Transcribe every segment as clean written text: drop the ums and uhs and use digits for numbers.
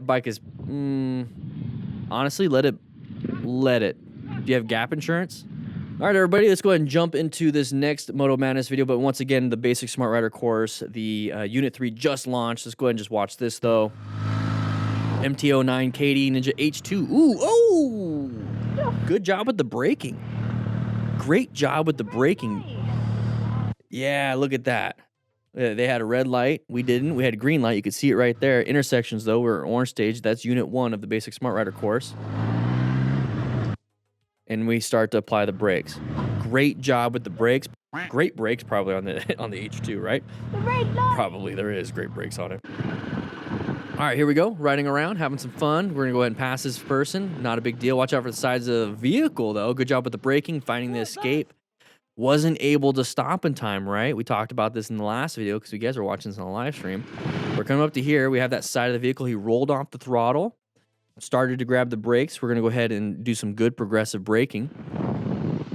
bike is, honestly, let it. Do you have gap insurance? All right, everybody, let's go ahead and jump into this next Moto Madness video. But once again, the basic Smart Rider course, the Unit 3 just launched. Let's go ahead and just watch this, though. MT09 KD Ninja H2. Ooh, oh! Good job with the braking. Great job with the braking. Yeah, look at that. They had a red light. We didn't. We had a green light. You could see it right there. Intersections, though, we're orange stage. That's Unit 1 of the basic Smart Rider course. And we start to apply the brakes. Great job with the brakes. Great brakes probably on the H2, right? Probably there is great brakes on it. All right, here we go. Riding around, having some fun. We're gonna go ahead and pass this person. Not a big deal. Watch out for the sides of the vehicle, though. Good job with the braking, finding the escape. Wasn't able to stop in time, right? We talked about this in the last video because you guys are watching this on the live stream. We're coming up to here. We have that side of the vehicle. He rolled off the throttle. Started to grab the brakes. We're going to go ahead and do some good progressive braking.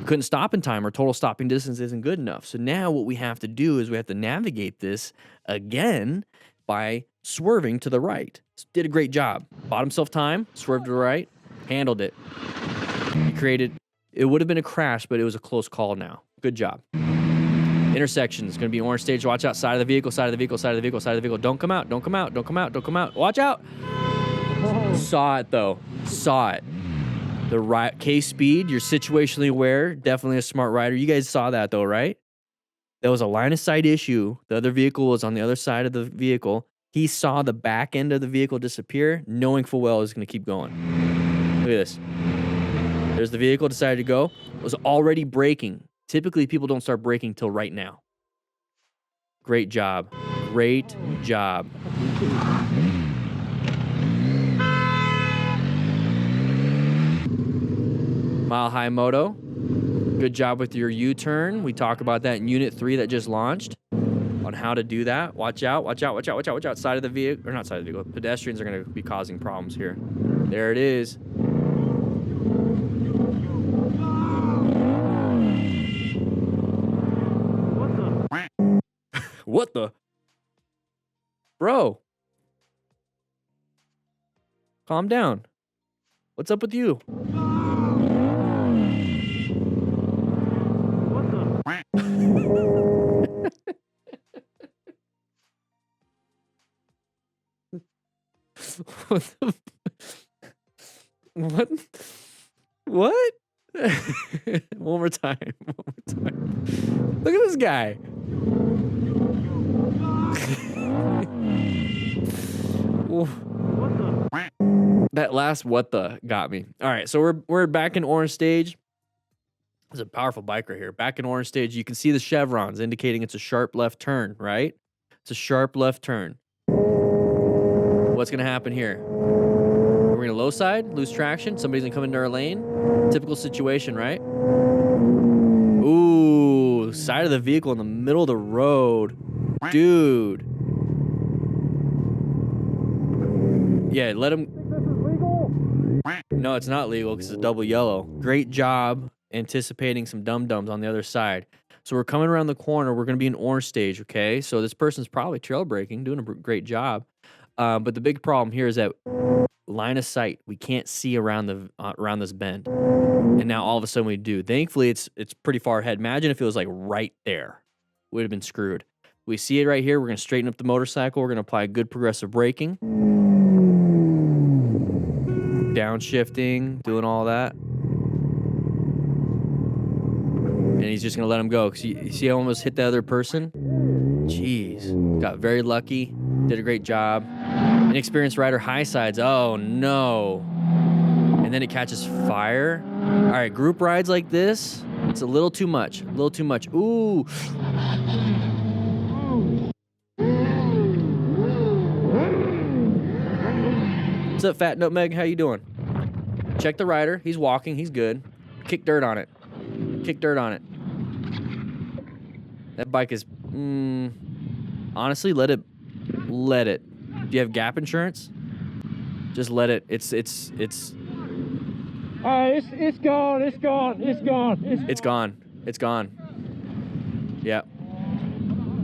Couldn't stop in time. Our total stopping distance isn't good enough. So now what we have to do is we have to navigate this again by swerving to the right. Did a great job. Bought himself time, swerved to the right, handled it. He created, it would have been a crash, but it was a close call now. Good job. Intersection is going to be orange stage. Watch out. Side of the vehicle, side of the vehicle, side of the vehicle, side of the vehicle. Don't come out. Don't come out. Don't come out. Don't come out. Watch out. Saw it, though. Saw it. The right case speed, you're situationally aware. Definitely a smart rider. You guys saw that, though, right? There was a line of sight issue. The other vehicle was on the other side of the vehicle. He saw the back end of the vehicle disappear, knowing full well it was going to keep going. Look at this. There's the vehicle, decided to go. It was already braking. Typically, people don't start braking till right now. Great job. Great job. Mile High Moto, good job with your U-turn. We talk about that in Unit 3 that just launched on how to do that. Watch out, watch out, watch out, watch out, watch out. Side of the vehicle, or not side of the vehicle. Pedestrians are going to be causing problems here. There it is. What the? Bro. Calm down. What's up with you? What? What? One more time. One more time. Look at this guy. That last what the got me. All right, so we're back in orange stage. It's a powerful bike right here. Back in orange stage, you can see the chevrons indicating it's a sharp left turn, right? It's a sharp left turn. What's going to happen here? We're going to low side, lose traction. Somebody's going to come into our lane. Typical situation, right? Ooh, side of the vehicle in the middle of the road. Dude. Yeah, let him... No, it's not legal because it's a double yellow. Great job anticipating some dum-dums on the other side. So we're coming around the corner. We're going to be in orange stage, okay? So this person's probably trail braking, doing a great job. But the big problem here is that line of sight. We can't see around this bend. And now all of a sudden we do. Thankfully, it's pretty far ahead. Imagine if it was like right there. We'd have been screwed. We see it right here. We're going to straighten up the motorcycle. We're going to apply good progressive braking. Downshifting, doing all that. And he's just going to let him go. Because you see how I almost hit the other person? Jeez. Got very lucky. Did a great job. Inexperienced rider, high sides. Oh, no. And then it catches fire. All right, group rides like this, it's a little too much. A little too much. Ooh. What's up, Fat Nutmeg? How you doing? Check the rider. He's walking. He's good. Kick dirt on it. Kick dirt on it. That bike is... honestly, let it. Do you have gap insurance? Just let it. It's gone. It's gone. It's gone. It's gone. It's gone. Yeah.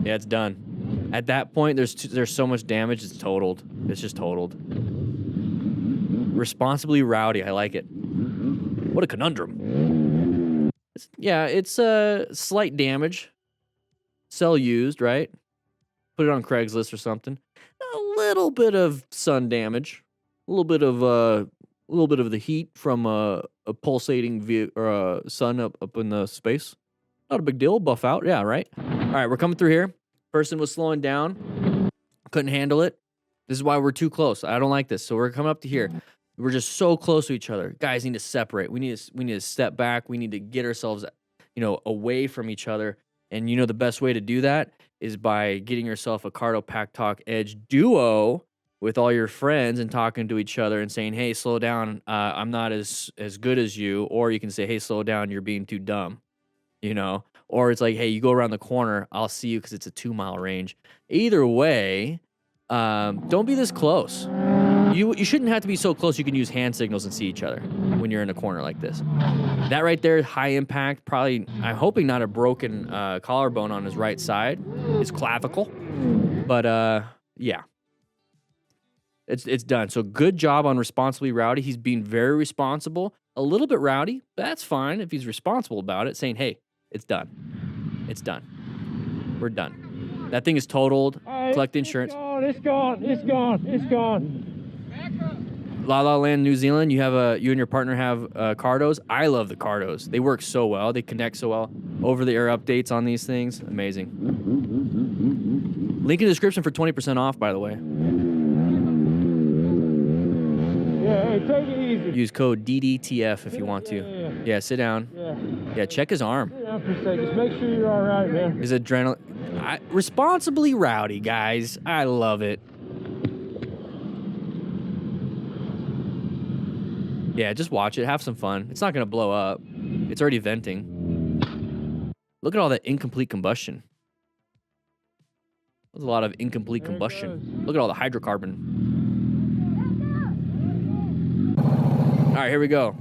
Yeah, it's done. At that point, there's so much damage. It's totaled. It's just totaled. Responsibly rowdy. I like it. What a conundrum. It's slight damage. Sell used, right? Put it on Craigslist or something. A little bit of sun damage. A little bit of the heat from a pulsating sun up in the space. Not a big deal. Buff out. Yeah, right? All right, we're coming through here. Person was slowing down. Couldn't handle it. This is why we're too close. I don't like this. So we're coming up to here. We're just so close to each other. Guys need to separate. We need to step back. We need to get ourselves, away from each other. And the best way to do that is by getting yourself a Cardo Pack Talk Edge duo with all your friends and talking to each other and saying, hey, slow down. I'm not as good as you. Or you can say, hey, slow down. You're being too dumb. Or it's like, hey, you go around the corner. I'll see you because it's a 2-mile range. Either way, don't be this close. You shouldn't have to be so close you can use hand signals and see each other when you're in a corner like this. That right there, high impact, probably, I'm hoping not a broken collarbone on his right side. His clavicle. But, yeah. It's done. So good job on responsibly rowdy. He's being very responsible. A little bit rowdy, but that's fine if he's responsible about it, saying, hey, it's done. It's done. We're done. That thing is totaled. Collect insurance. It's gone. La La Land, New Zealand. You and your partner have Cardos. I love the Cardos. They work so well. They connect so well. Over-the-air updates on these things. Amazing. Link in the description for 20% off, by the way. Yeah, hey, take it easy. Use code DDTF if you want to. Yeah, sit down. Yeah, check his arm. Sit down for a second. Just make sure you're all right, man. His adrenaline. Responsibly rowdy, guys. I love it. Yeah, just watch it. Have some fun. It's not going to blow up. It's already venting. Look at all that incomplete combustion. There's a lot of incomplete combustion. Look at all the hydrocarbon. All right, here we go.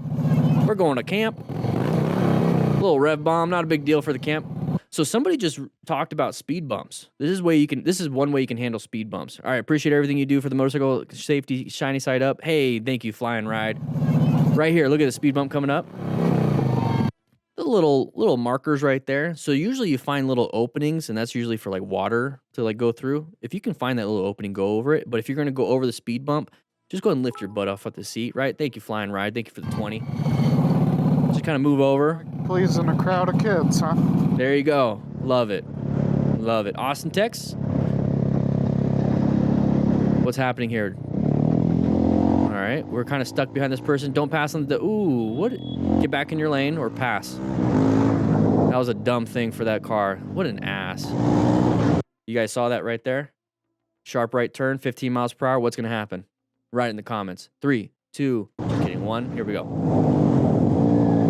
We're going to camp. A little rev bomb, not a big deal for the camp. So somebody just talked about speed bumps. This is one way you can handle speed bumps. All right, appreciate everything you do for the motorcycle safety, shiny side up. Hey, thank you, Fly and Ride. Right here, look at the speed bump coming up. The little markers right there. So usually you find little openings, and that's usually for like water to like go through. If you can find that little opening, go over it. But if you're gonna go over the speed bump, just go ahead and lift your butt off at the seat, right? Thank you, Fly and Ride. Thank you for the 20. Just kind of move over. Pleasing a crowd of kids, huh? There you go. Love it. Love it. Austin, Texas. What's happening here? All right. We're kind of stuck behind this person. Don't pass on the... Ooh, what? Get back in your lane or pass. That was a dumb thing for that car. What an ass. You guys saw that right there? Sharp right turn, 15 miles per hour. What's going to happen? Write in the comments. 3, 2, just kidding, 1. Here we go.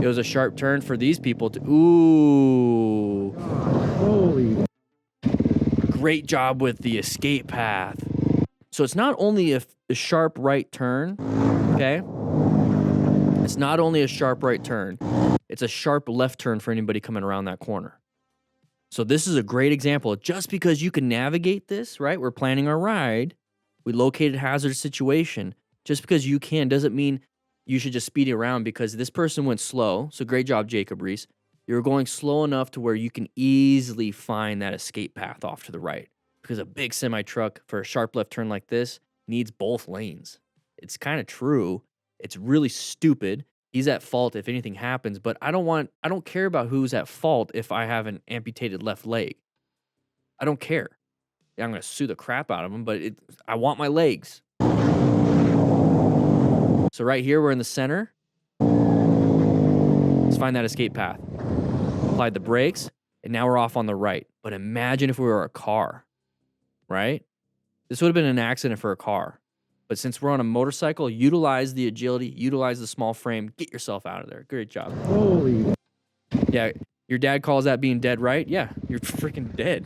It was a sharp turn for these people to... Ooh. Holy. Great job with the escape path. So it's not only a sharp right turn, okay? It's not only a sharp right turn. It's a sharp left turn for anybody coming around that corner. So this is a great example. Just because you can navigate this, right? We're planning our ride. We located a hazardous situation. Just because you can doesn't mean you should just speed it around because this person went slow. So great job, Jacob Reese. You're going slow enough to where you can easily find that escape path off to the right. Because a big semi-truck for a sharp left turn like this needs both lanes. It's kind of true. It's really stupid. He's at fault if anything happens, but I don't care about who's at fault if I have an amputated left leg. I don't care. Yeah, I'm going to sue the crap out of him, but I want my legs. So right here, we're in the center. Let's find that escape path. Applied the brakes, and now we're off on the right. But imagine if we were a car, right? This would have been an accident for a car. But since we're on a motorcycle, utilize the agility, utilize the small frame, get yourself out of there. Great job. Holy. Yeah, your dad calls that being dead, right? Yeah, you're freaking dead.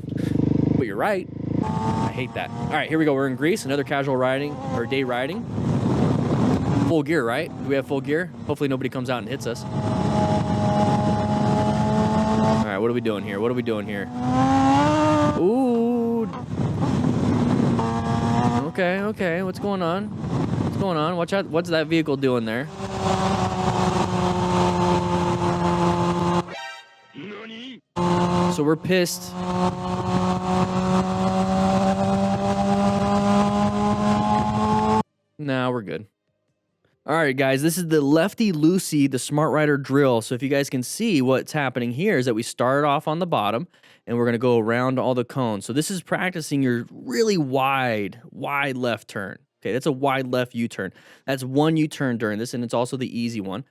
But you're right. I hate that. All right, here we go. We're in Greece. Another casual riding, or day riding. Full gear, right? Do we have full gear? Hopefully nobody comes out and hits us. All right, what are we doing here? What are we doing here? Ooh. Okay. What's going on? What's going on? Watch out. What's that vehicle doing there? So we're pissed. Nah, we're good. All right, guys, this is the Lefty Loosey, the Smart Rider drill. So if you guys can see what's happening here is that we started off on the bottom and we're going to go around all the cones. So this is practicing your really wide left turn. Okay, that's a wide left U-turn. That's one U-turn during this, and it's also the easy one.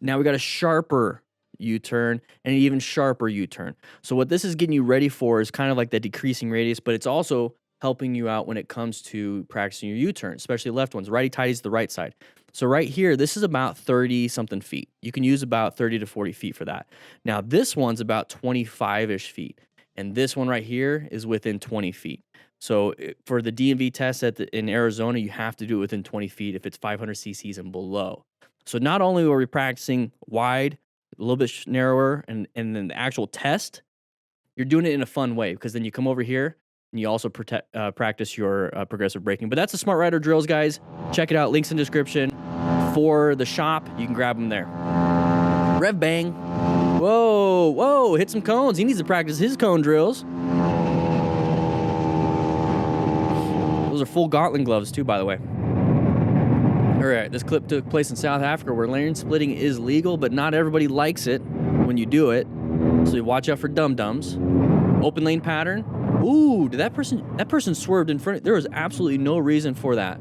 Now we got a sharper U-turn and an even sharper U-turn. So what this is getting you ready for is kind of like the decreasing radius, but it's also helping you out when it comes to practicing your U-turn, especially left ones. Righty-tighty is the right side. So right here, this is about 30-something feet. You can use about 30 to 40 feet for that. Now this one's about 25-ish feet, and this one right here is within 20 feet. So for the DMV test in Arizona, you have to do it within 20 feet if it's 500 cc's and below. So not only are we practicing wide, a little bit narrower, and then the actual test, you're doing it in a fun way because then you come over here and you also practice your progressive braking. But that's the Smart Rider drills, guys. Check it out. Links in the description. For the shop, you can grab them there. Rev bang. Whoa, hit some cones. He needs to practice his cone drills. Those are full gauntlet gloves too, by the way. All right, this clip took place in South Africa where lane splitting is legal, but not everybody likes it when you do it. So you watch out for dum-dums. Open lane pattern. Ooh, did that person swerved in front? There was absolutely no reason for that.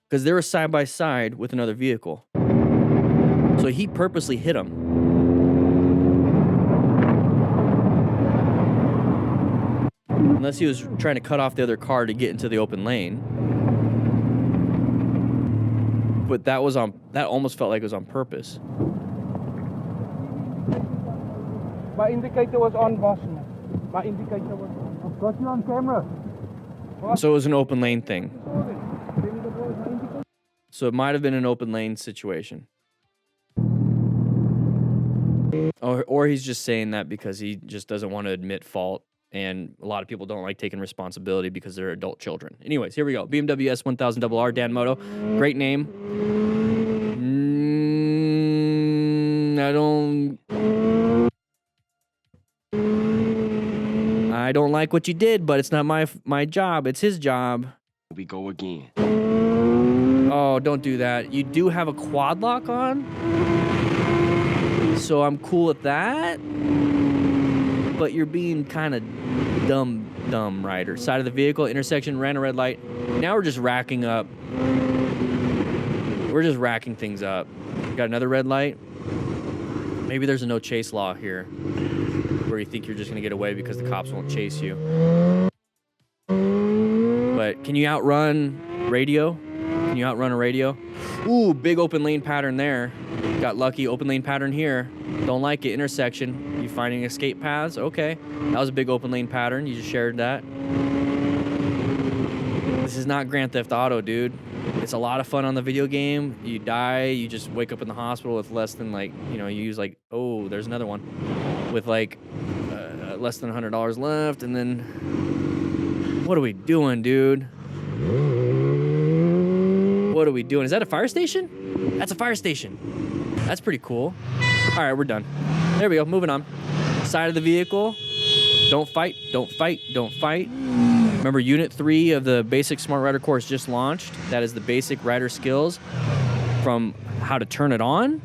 Because they were side by side with another vehicle. So he purposely hit him. Unless he was trying to cut off the other car to get into the open lane. But that almost felt like it was on purpose. My indicator was on, boss. My indicator was on. I've got you on camera. So it was an open lane thing. So it might have been an open lane situation. Or he's just saying that because he just doesn't want to admit fault. And a lot of people don't like taking responsibility because they're adult children. Anyways, here we go. BMW S1000RR, Dan Moto. Great name. I don't like what you did, but it's not my job. It's his job. We go again. Oh, don't do that. You do have a quad lock on, so I'm cool with that. But you're being kind of dumb, Rider. Side of the vehicle, intersection, ran a red light. Now we're just racking up. We're just racking things up. Got another red light. Maybe there's a no chase law here, where you think you're just gonna get away because the cops won't chase you. But can you outrun radio? Can you outrun a radio? Ooh, big open lane pattern there. Got lucky. Open lane pattern here. Don't like it. Intersection. You finding escape paths? Okay. That was a big open lane pattern. You just shared that. This is not Grand Theft Auto, dude. It's a lot of fun on the video game. You die, you just wake up in the hospital with less than you use oh, there's another one. With less than $100 left, and then what are we doing, dude? What are we doing? Is that a fire station? That's a fire station. That's pretty cool. All right, we're done. There we go, moving on. Side of the vehicle. Don't fight, don't fight, don't fight. Remember, Unit 3 of the basic Smart Rider course just launched. That is the basic rider skills from how to turn it on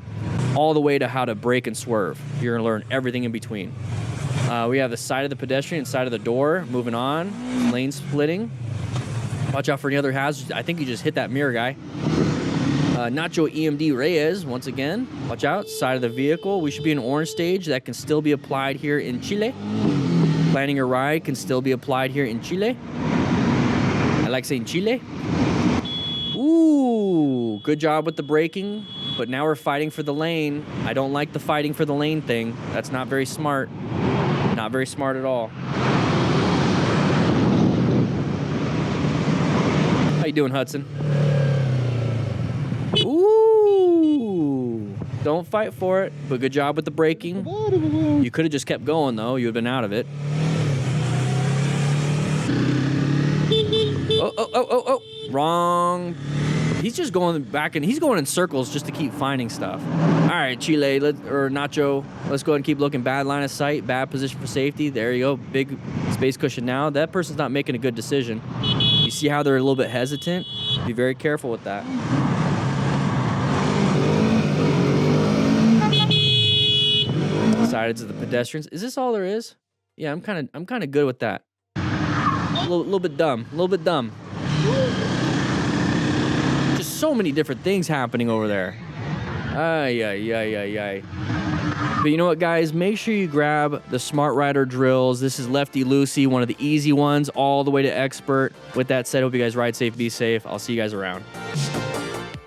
all the way to how to brake and swerve. You're gonna learn everything in between. We have the side of the pedestrian, side of the door, moving on, lane splitting. Watch out for any other hazards. I think you just hit that mirror guy. Nacho EMD Reyes, once again. Watch out, side of the vehicle. We should be in orange stage. That can still be applied here in Chile. Planning a ride can still be applied here in Chile. I like saying Chile. Ooh, good job with the braking. But now we're fighting for the lane. I don't like the fighting for the lane thing. That's not very smart. Not very smart at all. How you doing, Hudson? Ooh, don't fight for it, but good job with the braking. You could have just kept going, though. You would have been out of it. Oh. Wrong. He's just going back and he's going in circles just to keep finding stuff. All right, Chile or Nacho, let's go ahead and keep looking. Bad line of sight, bad position for safety. There you go. Big space cushion now. That person's not making a good decision. You see how they're a little bit hesitant? Be very careful with that. Sided to the pedestrians. Is this all there is? Yeah, I'm kind of good with that. A little bit dumb. A little bit dumb. Just so many different things happening over there. Ay, ay, ay, ay, ay. But you know what, guys? Make sure you grab the Smart Rider drills. This is Lefty Loosey, one of the easy ones, all the way to expert. With that said, hope you guys ride safe, be safe. I'll see you guys around.